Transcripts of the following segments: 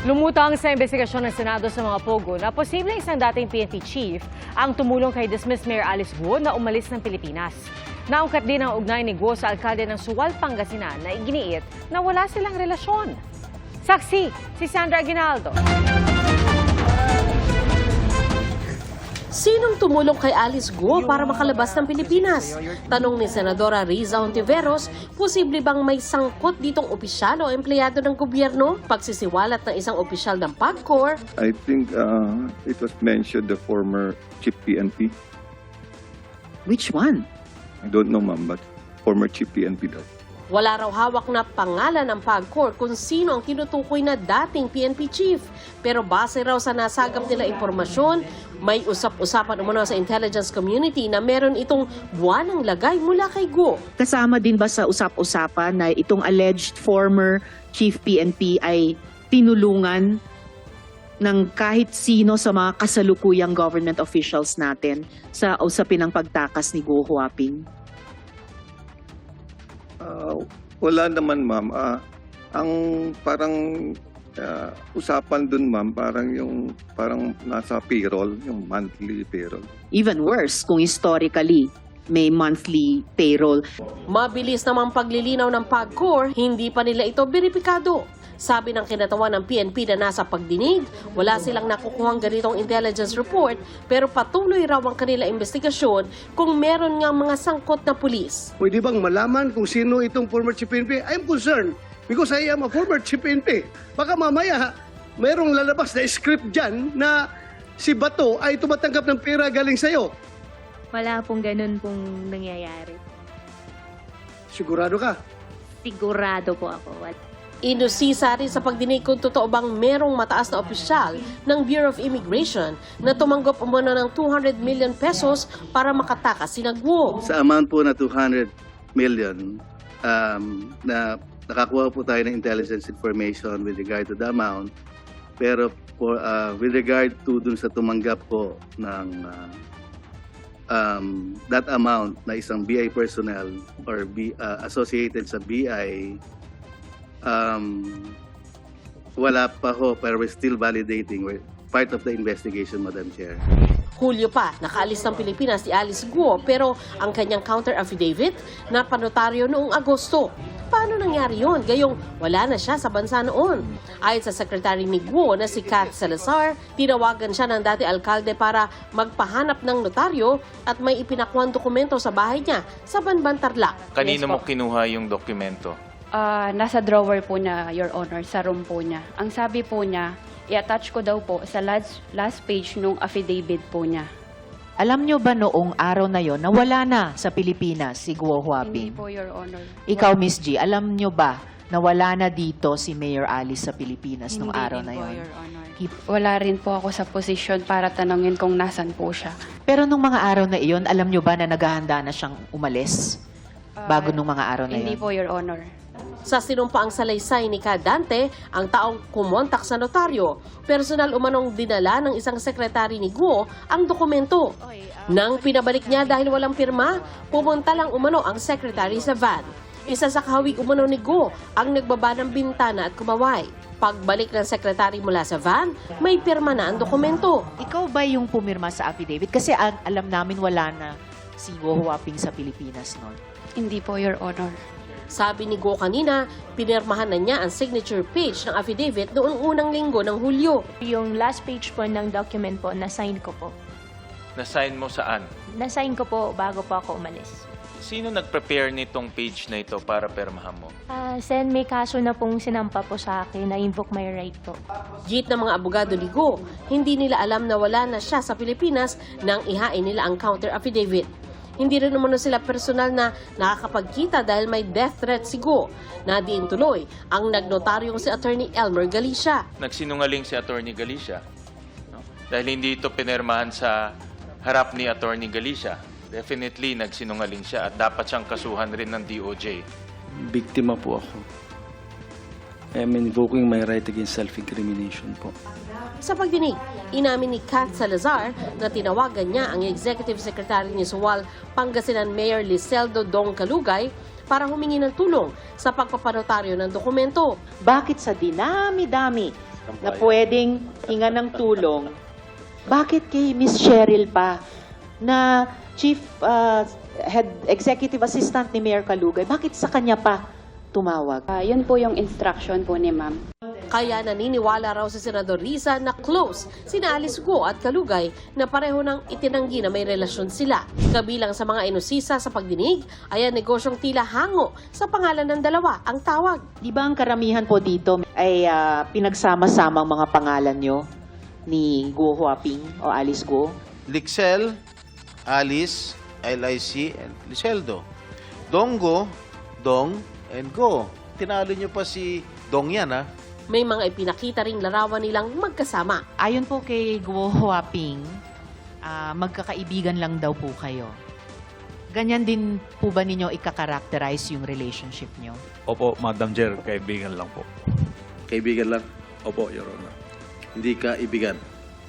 Lumutang sa investigasyon ng Senado sa mga pogo na posibleng isang dating PNP chief ang tumulong kay dismissed Mayor Alice Guo na umalis ng Pilipinas. Naungkat din ang ugnay ni Guo sa alkalde ng Suwal, Pangasinan na iginiit na wala silang relasyon. Saksi, si Sandra Aguinaldo. Sinong tumulong kay Alice Guo para makalabas ng Pilipinas? Tanong ni Senadora Riza Hontiveros, posible bang may sangkot ditong opisyal o empleyado ng gobyerno? Pagsisiwalat ng isang opisyal ng PAGCOR. I think it was mentioned the former chief PNP. Which one? I don't know, ma'am, but former chief PNP daw. Wala raw hawak na pangalan ng PAGCOR kung sino ang tinutukoy na dating PNP chief. Pero base raw sa nasagap nila impormasyon, may usap-usapan umano sa intelligence community na meron itong buwanang lagay mula kay Guo. Kasama din ba sa usap-usapan na itong alleged former chief PNP ay tinulungan ng kahit sino sa mga kasalukuyang government officials natin sa usapin ng pagtakas ni Guo Huaping? Wala naman, ma'am. Ang parang usapan dun, ma'am, parang nasa payroll, yung monthly payroll. Even worse kung historically may monthly payroll. Mabilis namang paglilinaw ng PAGCOR, hindi pa nila ito beripikado. Sabi ng kinatawan ng PNP na nasa pagdinig, wala silang nakukuhang ganitong intelligence report pero patuloy raw ang kanila investigasyon kung meron nga mga sangkot na pulis. Pwede bang malaman kung sino itong former chief PNP? I'm concerned because I am a former chief PNP. Baka mamaya mayroong lalabas na script dyan na si Bato ay tumatanggap ng pera galing sa'yo. Wala pong ganun pong nangyayari. Sigurado ka? Sigurado po ako. Inusisa rin sa pagdinig kung totoo bang merong mataas na opisyal ng Bureau of Immigration na tumanggap umano ng 200 million pesos para makatakas sina Guo. Sa amount po na 200 million, na nakakuha po tayo ng intelligence information with regard to the amount. Pero for, with regard to dun sa tumanggap po ng that amount na isang BI personnel or associated sa BI, wala pa ho, pero we're still validating. We're part of the investigation, Madam Chair. Hulyo pa, nakaalis ng Pilipinas si Alice Guo pero ang kanyang counter affidavit na panotaryo noong Agosto. Paano nangyari yun? Gayong wala na siya sa bansa noon. Ayon sa sekretary ni Guo na si Kat Salazar, tinawagan siya ng dati alkalde para magpahanap ng notaryo at may ipinakuhang dokumento sa bahay niya sa Banban, Tarlac. Kanino mo kinuha yung dokumento? Nasa drawer po niya, Your Honor, sa room po niya. Ang sabi po niya, i-attach ko daw po sa last page nung affidavit po niya. Alam nyo ba noong araw na yon na wala na sa Pilipinas si Guo Hindi Huaping? po, Your Honor. Ikaw, Miss G, alam nyo ba na wala na dito si Mayor Alice sa Pilipinas nung araw na yon? Hindi po, Your Honor. Wala rin po ako sa posisyon para tanongin kung nasan po siya. Pero nung mga araw na iyon, alam nyo ba na naghahanda na siyang umalis? Bago nung mga araw na Hindi yon? po, Your Honor. Sa sinumpaang salaysay ni Kadante, ang taong kumontak sa notaryo, personal umanong dinala ng isang sekretary ni Guo ang dokumento. Nang pinabalik niya dahil walang pirma, pumunta lang umano ang secretary sa van. Isa sa kahawig umano ni Guo ang nagbaba ng bintana at kumaway. Pagbalik ng sekretary mula sa van, may pirma na ang dokumento. Ikaw ba yung pumirma sa affidavit? Kasi alam namin wala na si Guo Huaping sa Pilipinas noon. Hindi po, Your Honor. Sabi ni Guo kanina, pinirmahan na niya ang signature page ng affidavit noong unang linggo ng Hulyo. Yung last page po ng document po, na-sign ko po. Na-sign mo saan? Na-sign ko po bago po ako umalis. Sino nag-prepare nitong page na ito para permahan mo? Sen, may kaso na pong sinampa po sa akin na invoke my right po. Git ng mga abogado ni Guo, hindi nila alam na wala na siya sa Pilipinas nang ihain nila ang counter affidavit. Hindi rin naman sila personal na nakakapagkita dahil may death threat si Guo. Nadiin tuloy ang nagnotaryong si Attorney Elmer Galicia. Nagsinungaling si Attorney Galicia. No? Dahil hindi ito pinirmahan sa harap ni Attorney Galicia. Definitely nagsinungaling siya at dapat siyang kasuhan rin ng DOJ. Biktima po ako. I am invoking my right against self-incrimination po. Sa pagdinig, inamin ni Kat Salazar na tinawagan niya ang Executive Secretary ni Suwal, Pangasinan Mayor Liseldo Dong Calugay para humingi ng tulong sa pagpapanotaryo ng dokumento. Bakit sa dinami-dami na pwedeng hinga ng tulong, bakit kay Miss Cheryl pa na Chief Head Executive Assistant ni Mayor Kalugay, bakit sa kanya pa tumawag? Yun po yung instruction po ni ma'am. Kaya naniniwala raw si Senador Risa na close sina Alice Guo at Kalugay na pareho nang itinanggi na may relasyon sila. Kabilang sa mga inusisa sa pagdinig ay ang negosyong tila hango sa pangalan ng dalawa ang tawag. Di ba ang karamihan po dito ay pinagsama-sama ang mga pangalan nyo ni Guo Huaping o Alice Guo? Lixel, Alice, LIC, and Liceldo. Dongo, Dong, and Go. Tinalo nyo pa si Dong yan, ha? May mga ipinakita ring larawan nilang magkasama. Ayon po kay Guo Huaping, magkakaibigan lang daw po kayo. Ganyan din po ba ninyo ika-characterize yung relationship nyo? Opo, Madam Chair, kaibigan lang po. Kaibigan lang. Opo, Your Honor. Hindi ka ibigan.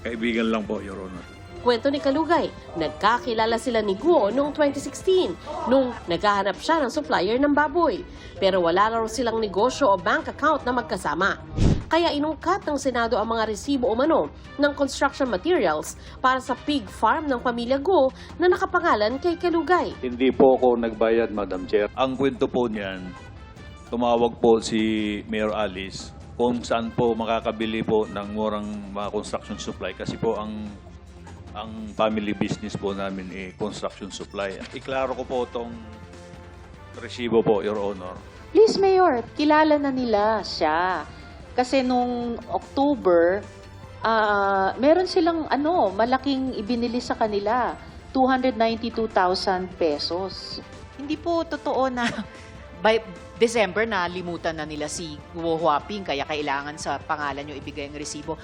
Kaibigan lang po, Your Honor. Kwento ni Kalugay, nagkakilala sila ni Guo noong 2016 nung naghahanap siya ng supplier ng baboy. Pero wala raw silang negosyo o bank account na magkasama. Kaya inungkat ng Senado ang mga resibo umano ng construction materials para sa pig farm ng pamilya Guo na nakapangalan kay Kalugay. Hindi po ako nagbayad, Madam Chair. Ang kwento po niyan, tumawag po si Mayor Alice kung saan po makakabili po ng murang mga construction supply kasi po ang family business po namin construction supply. Iklaro ko po itong resibo po, Your Honor. Please, Mayor, kilala na nila siya. Kasi nung October, meron silang malaking ibinili sa kanila, 292,000 pesos. Hindi po totoo na by December na limutan na nila si Guo Huaping kaya kailangan sa pangalan nyo ibigay ang resibo.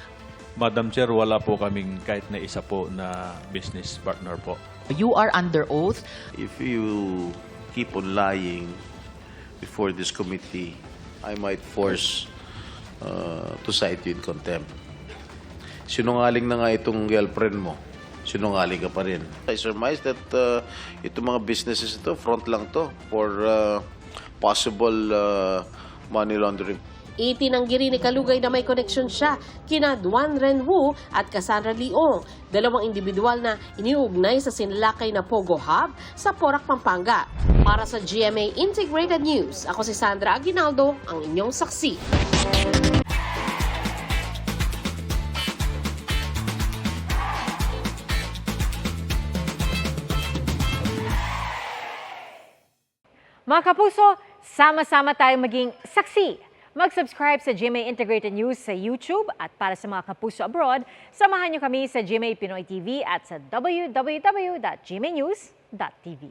Madam Chair, wala po kaming kahit na isa po na business partner po. You are under oath. If you keep on lying before this committee, I might force to cite you in contempt. Sinungaling na nga itong girlfriend mo. Sinungaling ka pa rin. I surmise that itong mga businesses ito, front lang to for possible money laundering. Itinanggi rin ni Kalugay na may koneksyon siya kina Duan Renwu at Cassandra Leong, dalawang individual na iniugnay sa sinalakay na Pogo Hub sa Porac, Pampanga. Para sa GMA Integrated News, ako si Sandra Aguinaldo, ang inyong saksi. Mga kapuso, sama-sama tayong maging saksi. Mag-subscribe sa GMA Integrated News sa YouTube at para sa mga kapuso abroad, samahan niyo kami sa GMA Pinoy TV at sa www.gmanews.tv.